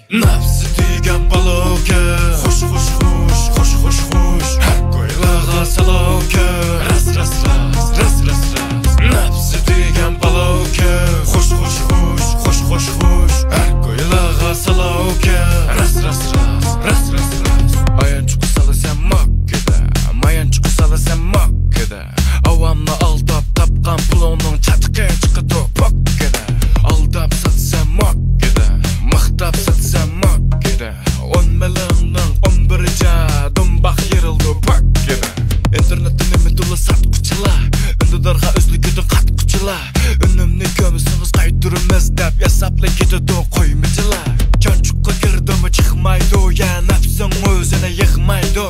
Nafsi tiygan baloga xush xush xush xush xush xush har ko'ylaga saloga ras ras ras ras ras ras. Nafsi tiygan baloga xush xush xush xush xush xush har ko'ylaga saloga ras ras ras ras ras ras. Ayançık salasam makkada, mayançık salasam makkada. Avamla aldap tapkan pulonun çatıkaya çıkıdı pakkada. Aldap satsam makkada, mıhtap satsam makkada. 10 milyonun 11'ica dumbak yerildi pakkada. İnternetin imi dolu satqıçılar, ündidarga özlüküdü qatqıçılar. Ünümni kömüsünüz qaytırımız dep yasapla ketidi qo'ymıcılar. Jonchuqqa kirdimi chiqmaydi, ya nafsing o'zini yig'maydi.